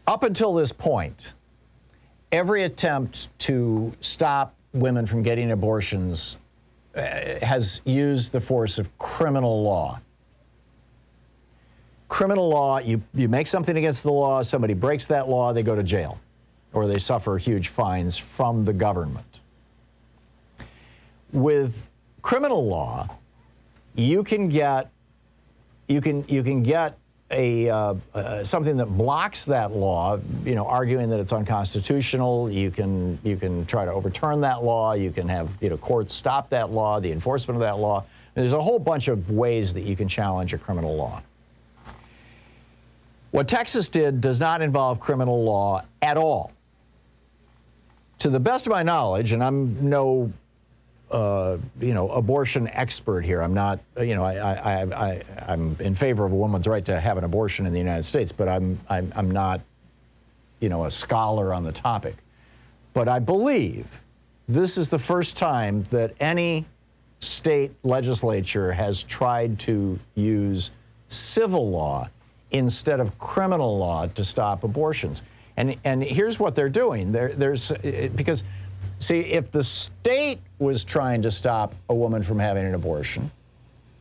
Up until this point, every attempt to stop women from getting abortions has used the force of criminal law. Criminal law, you make something against the law, somebody breaks that law, they go to jail, or they suffer huge fines from the government. With criminal law, you can get a something that blocks that law, arguing that it's unconstitutional. You can try to overturn that law. You can have courts stop that law, the enforcement of that law. And there's a whole bunch of ways that you can challenge a criminal law. What Texas did does not involve criminal law at all. To the best of my knowledge, and I'm no abortion expert here. I'm not, I'm in favor of a woman's right to have an abortion in the United States, but I'm not, a scholar on the topic. But I believe this is the first time that any state legislature has tried to use civil law instead of criminal law to stop abortions. And here's what they're doing. Because, see, if the state was trying to stop a woman from having an abortion,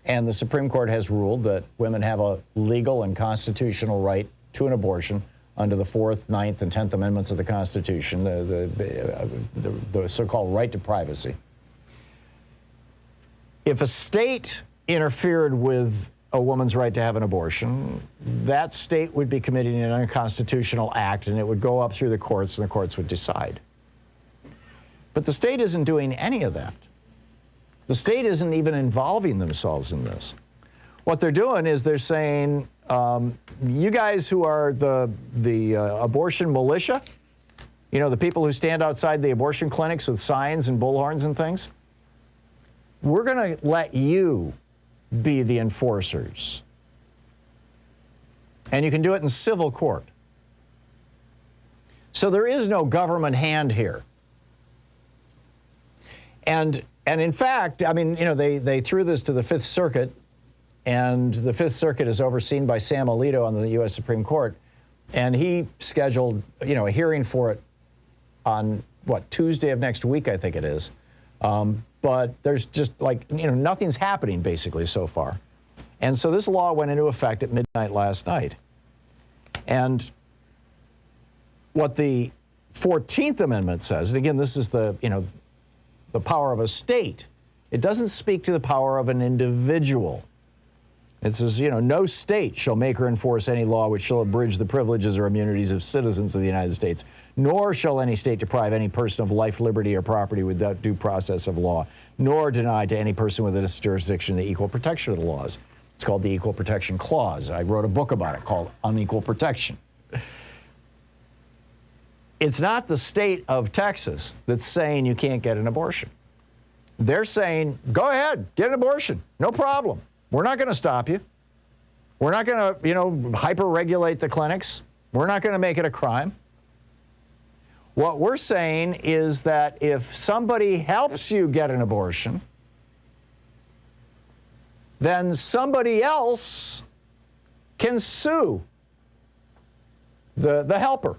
and the Supreme Court has ruled that women have a legal and constitutional right to an abortion under the 4th, 9th, and 10th Amendments of the Constitution, the so-called right to privacy. If a state interfered with a woman's right to have an abortion, that state would be committing an unconstitutional act, and it would go up through the courts, and the courts would decide. But the state isn't doing any of that. The state isn't even involving themselves in this. What they're doing is they're saying, you guys who are the abortion militia, the people who stand outside the abortion clinics with signs and bullhorns and things, we're going to let you be the enforcers. And you can do it in civil court. So there is no government hand here. And in fact, they threw this to the Fifth Circuit, and the Fifth Circuit is overseen by Sam Alito on the U.S. Supreme Court, and he scheduled, a hearing for it on, Tuesday of next week, I think it is. But there's just nothing's happening basically so far. And so this law went into effect at midnight last night. And what the 14th Amendment says, and again, this is the power of a state. It doesn't speak to the power of an individual. It says, no state shall make or enforce any law which shall abridge the privileges or immunities of citizens of the United States, nor shall any state deprive any person of life, liberty, or property without due process of law, nor deny to any person within its jurisdiction the equal protection of the laws. It's called the Equal Protection Clause. I wrote a book about it called Unequal Protection. It's not the state of Texas that's saying you can't get an abortion. They're saying, go ahead, get an abortion, no problem. We're not going to stop you. We're not going to, hyper-regulate the clinics. We're not going to make it a crime. What we're saying is that if somebody helps you get an abortion, then somebody else can sue the helper.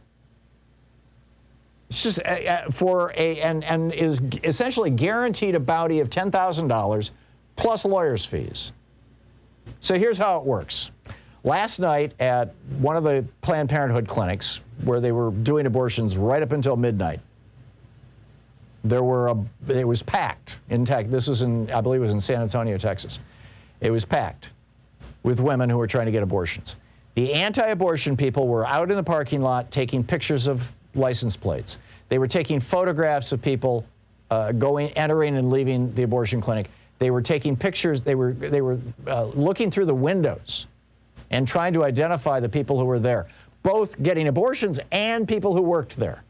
It's just and is essentially guaranteed a bounty of $10,000 plus lawyer's fees. So here's how it works. Last night at one of the Planned Parenthood clinics where they were doing abortions right up until midnight, it was packed in Texas. This was I believe it was in San Antonio, Texas. It was packed with women who were trying to get abortions. The anti-abortion people were out in the parking lot taking pictures of license plates. They were taking photographs of people entering and leaving the abortion clinic. They were taking pictures. They were looking through the windows and trying to identify the people who were there, both getting abortions and people who worked there,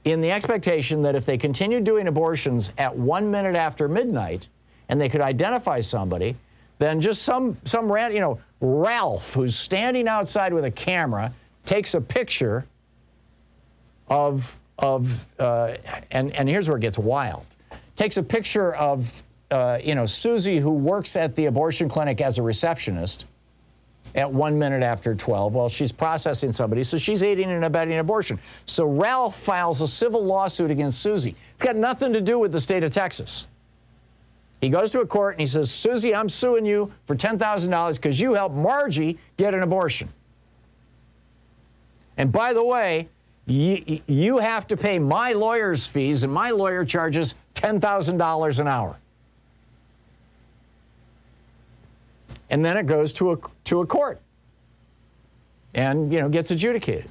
in the expectation that if they continued doing abortions at 1 minute after midnight and they could identify somebody, then just some random, Ralph, who's standing outside with a camera, takes a picture of and here's where it gets wild. Takes a picture of, Susie, who works at the abortion clinic as a receptionist, at 1 minute after 12 while she's processing somebody. So she's aiding and abetting abortion. So Ralph files a civil lawsuit against Susie. It's got nothing to do with the state of Texas. He goes to a court and he says, Susie, I'm suing you for $10,000 because you helped Margie get an abortion. And by the way, you have to pay my lawyer's fees, and my lawyer charges $10,000 an hour. And then it goes to a court and, gets adjudicated.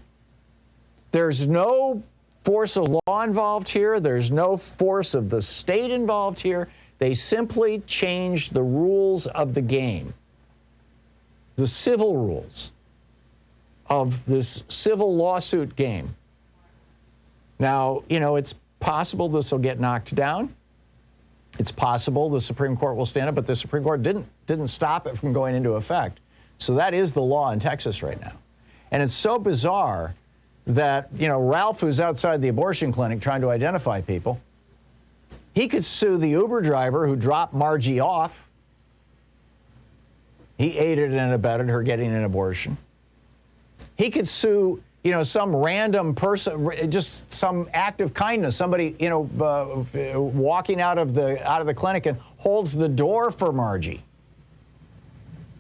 There's no force of law involved here. There's no force of the state involved here. They simply changed the rules of the game, the civil rules of this civil lawsuit game. Now, it's possible this will get knocked down. It's possible the Supreme Court will stand up, but the Supreme Court didn't stop it from going into effect. So that is the law in Texas right now. And it's so bizarre that, Ralph, who's outside the abortion clinic trying to identify people, he could sue the Uber driver who dropped Margie off. He aided and abetted her getting an abortion. He could sue, some random person, just some act of kindness, somebody, walking out of the clinic and holds the door for Margie.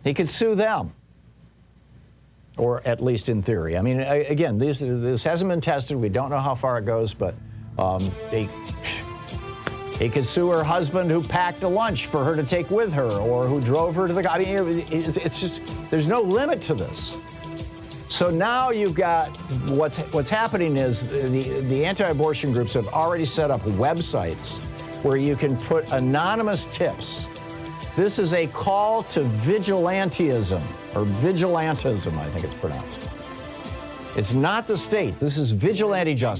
He could sue them, or at least in theory. I mean, again, this hasn't been tested. We don't know how far it goes, but he could sue her husband who packed a lunch for her to take with her, or who drove her to the. I mean, it's just, there's no limit to this. So now you've got what's happening is the anti-abortion groups have already set up websites where you can put anonymous tips. This is a call to vigilantism, or vigilantism, I think it's pronounced. It's not the state. This is vigilante justice.